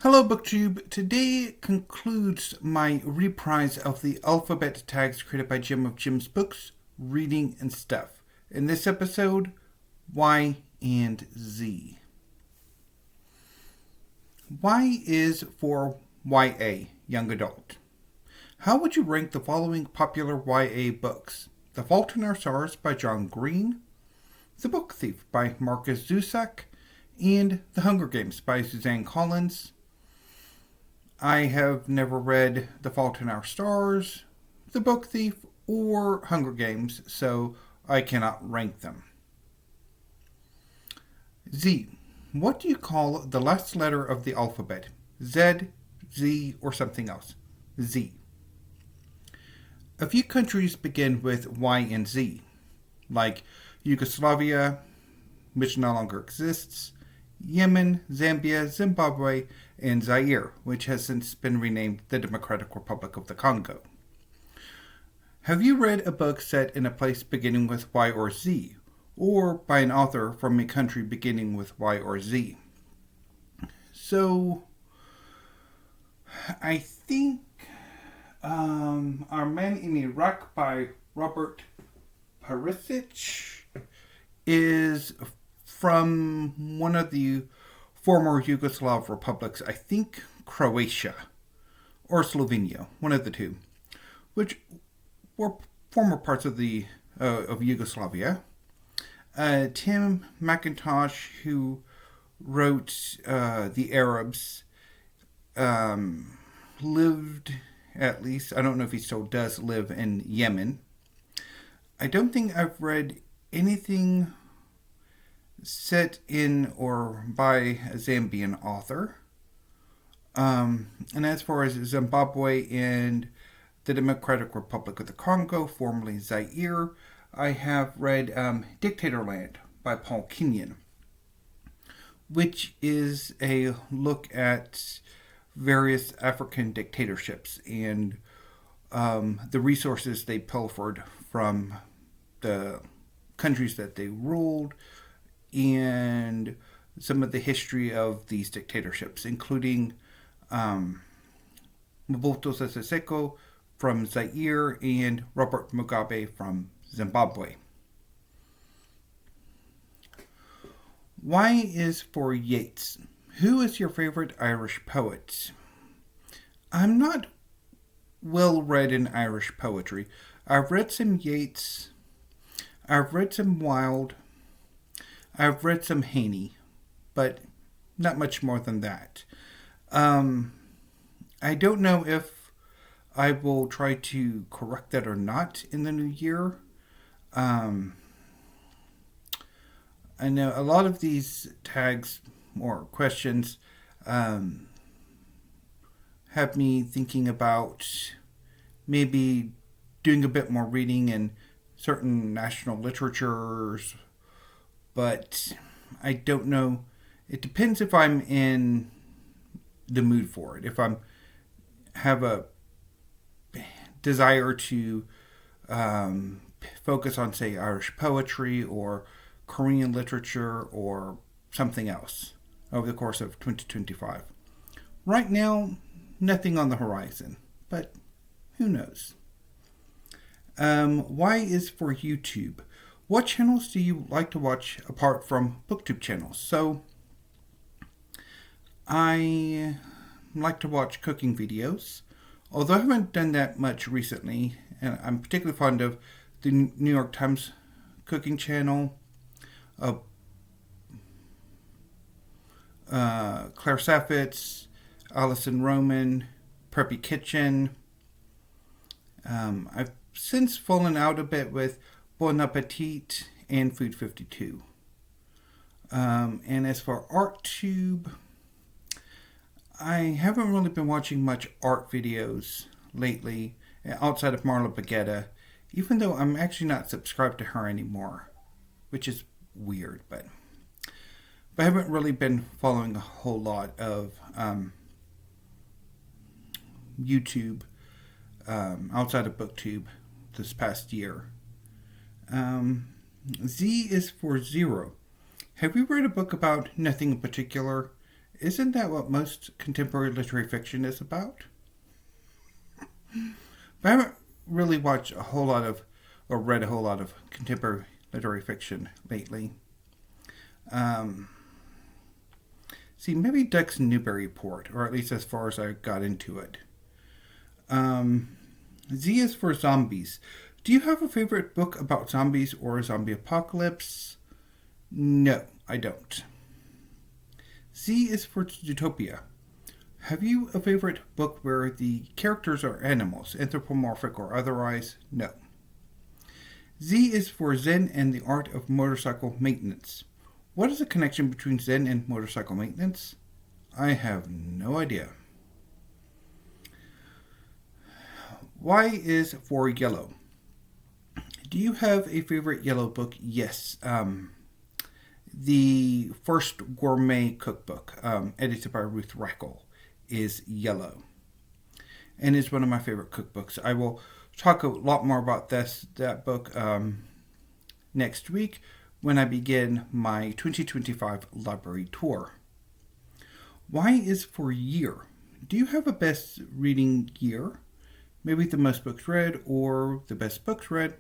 Hello BookTube. Today concludes my reprise of the alphabet tags created by Jim of Jim's Books, Reading and Stuff. In this episode, Y and Z. Y is for YA, Young Adult. How would you rank the following popular YA books? The Fault in Our Stars by John Green, The Book Thief by Marcus Zusak, and The Hunger Games by Suzanne Collins. I have never read The Fault in Our Stars, The Book Thief, or Hunger Games, so I cannot rank them. Z. What do you call the last letter of the alphabet? Z, Z, or something else? Z. A few countries begin with Y and Z, like Yugoslavia, which no longer exists, Yemen, Zambia, Zimbabwe, and Zaire, which has since been renamed the Democratic Republic of the Congo. Have you read a book set in a place beginning with Y or Z, or by an author from a country beginning with Y or Z? So, I think Our Man in Iraq by Robert Perisic is from one of the former Yugoslav republics, I think Croatia or Slovenia, one of the two, which were former parts of of Yugoslavia. Tim McIntosh, who wrote The Arabs, lived, at least, I don't know if he still does live in Yemen. I don't think I've read anything set in or by a Zambian author. And as far as Zimbabwe and the Democratic Republic of the Congo, formerly Zaire, I have read Dictatorland by Paul Kenyon, which is a look at various African dictatorships and the resources they pilfered from the countries that they ruled, and some of the history of these dictatorships, including Mobutu Sese Seko from Zaire and Robert Mugabe from Zimbabwe. Y is for Yeats. Who is your favorite Irish poet? I'm not well read in Irish poetry. I've read some Yeats, I've read some Wilde, I've read some Haney, but not much more than that. I don't know if I will try to correct that or not in the new year. I know a lot of these tags or questions have me thinking about maybe doing a bit more reading in certain national literatures, but I don't know. It depends if I'm in the mood for it. If I'm have a desire to focus on, say, Irish poetry or Korean literature or something else over the course of 2025. Right now, nothing on the horizon, but who knows? Y is for YouTube. What channels do you like to watch apart from BookTube channels? So, I like to watch cooking videos, although I haven't done that much recently, and I'm particularly fond of the New York Times cooking channel, Claire Saffitz, Allison Roman, Preppy Kitchen. I've since fallen out a bit with Bon Appetit and Food 52. And as for ArtTube, I haven't really been watching much art videos lately outside of Marla Baguetta, even though I'm actually not subscribed to her anymore, which is weird, but I haven't really been following a whole lot of YouTube outside of BookTube this past year. Z is for Zero. Have you read a book about nothing in particular? isn't that what most contemporary literary fiction is about? But I haven't really watched a whole lot of, or read a whole lot of contemporary literary fiction lately. See, maybe Duck's Newburyport, or at least as far as I got into it. Z is for zombies. Do you have a favorite book about zombies or a zombie apocalypse? No, I don't. Z is for Zootopia. Have you a favorite book where the characters are animals, anthropomorphic or otherwise? No. Z is for Zen and the Art of Motorcycle Maintenance. What is the connection between Zen and motorcycle maintenance? I have no idea. Y is for yellow. Do you have a favorite yellow book? Yes. The first gourmet cookbook, edited by Ruth Rackle, is yellow, and is one of my favorite cookbooks. I will talk a lot more about that book next week when I begin my 2025 library tour. Y is for year. Do you have a best reading year? Maybe the most books read or the best books read?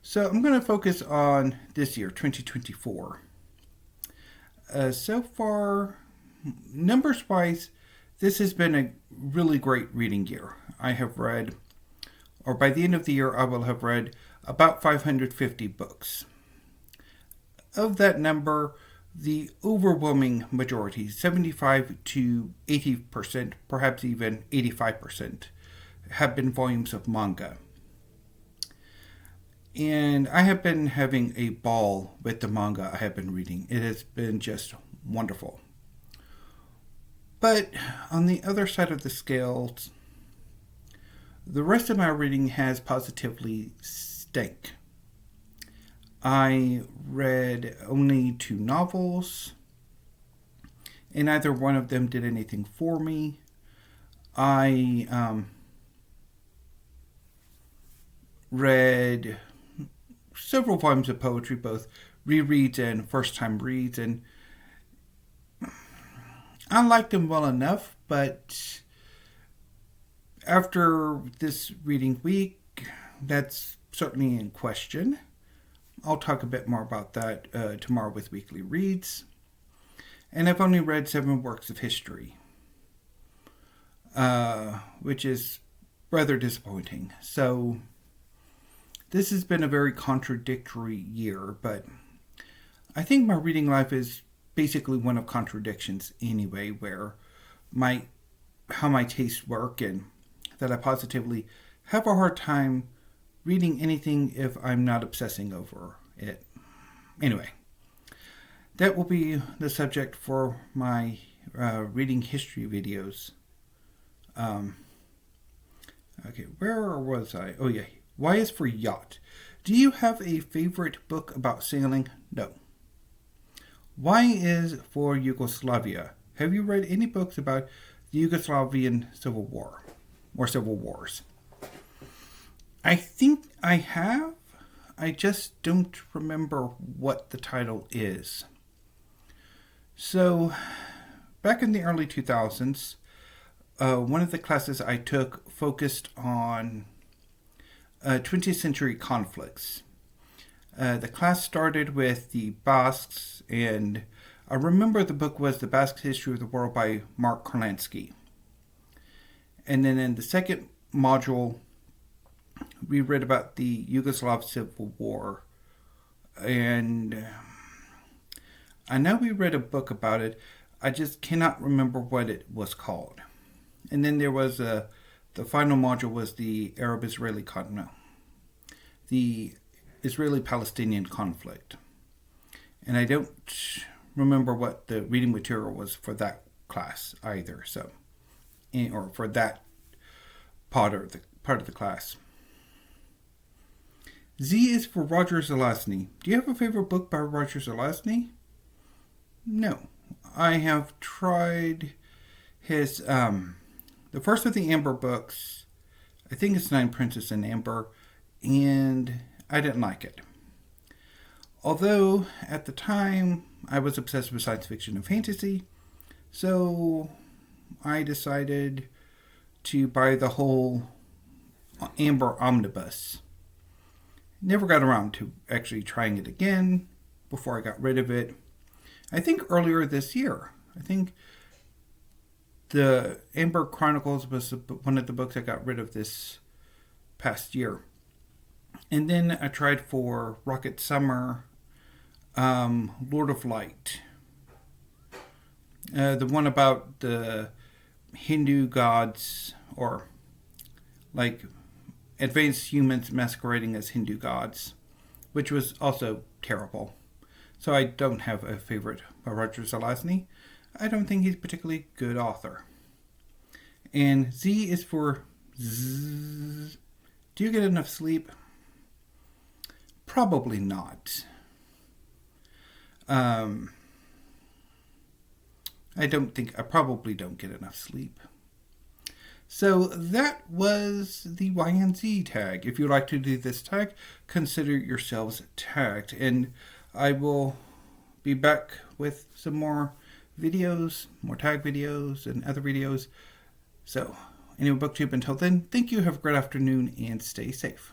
So I'm going to focus on this year, 2024. So far, numbers-wise, this has been a really great reading year. I have read, or by the end of the year, I will have read about 550 books. Of that number, the overwhelming majority, 75 to 80%, perhaps even 85%, have been volumes of manga. And I have been having a ball with the manga I have been reading. It has been just wonderful. But on the other side of the scale, the rest of my reading has positively stank. I read only 2 novels, and neither one of them did anything for me. I read several volumes of poetry, both rereads and first-time reads, and I liked them well enough, but after this reading week, that's certainly in question. I'll talk a bit more about that tomorrow with Weekly Reads. And I've only read 7 works of history, which is rather disappointing. So this has been a very contradictory year, but I think my reading life is basically one of contradictions anyway, where how my tastes work, and that I positively have a hard time reading anything if I'm not obsessing over it. Anyway, that will be the subject for my reading history videos. Okay, where was I? Oh yeah, Y is for yacht. Do you have a favorite book about sailing? No. Y is for Yugoslavia. Have you read any books about the Yugoslavian Civil War or Civil Wars? I think I have. I just don't remember what the title is. So, back in the early 2000s, one of the classes I took focused on 20th century conflicts. The class started with the Basques, and I remember the book was The Basque History of the World by Mark Kurlansky. And then in the second module, we read about the Yugoslav Civil War. And I know we read a book about it. I just cannot remember what it was called. And then there was the final module was the Arab-Israeli conflict. The Israeli-Palestinian conflict. And I don't remember what the reading material was for that class either, or for that part of the class. Z is for Roger Zelazny. Do you have a favorite book by Roger Zelazny? No. I have tried his the first of the Amber books. I think it's Nine Princess and Amber, and I didn't like it. Although, at the time, I was obsessed with science fiction and fantasy, So I decided to buy the whole Amber Omnibus. Never got around to actually trying it again before I got rid of it. I think earlier this year. I think the Amber Chronicles was one of the books I got rid of this past year. And then I tried for Rocket Summer, Lord of Light. The one about the Hindu gods, or like advanced humans masquerading as Hindu gods, which was also terrible. So I don't have a favorite by Roger Zelazny. I don't think he's a particularly good author. And Z is for Z. Do you get enough sleep? Probably not. I probably don't get enough sleep. So that was the YNZ tag. If you'd like to do this tag, consider yourselves tagged. And I will be back with some more videos, more tag videos and other videos. So, anyway, BookTube, until then, thank you, have a great afternoon, and stay safe.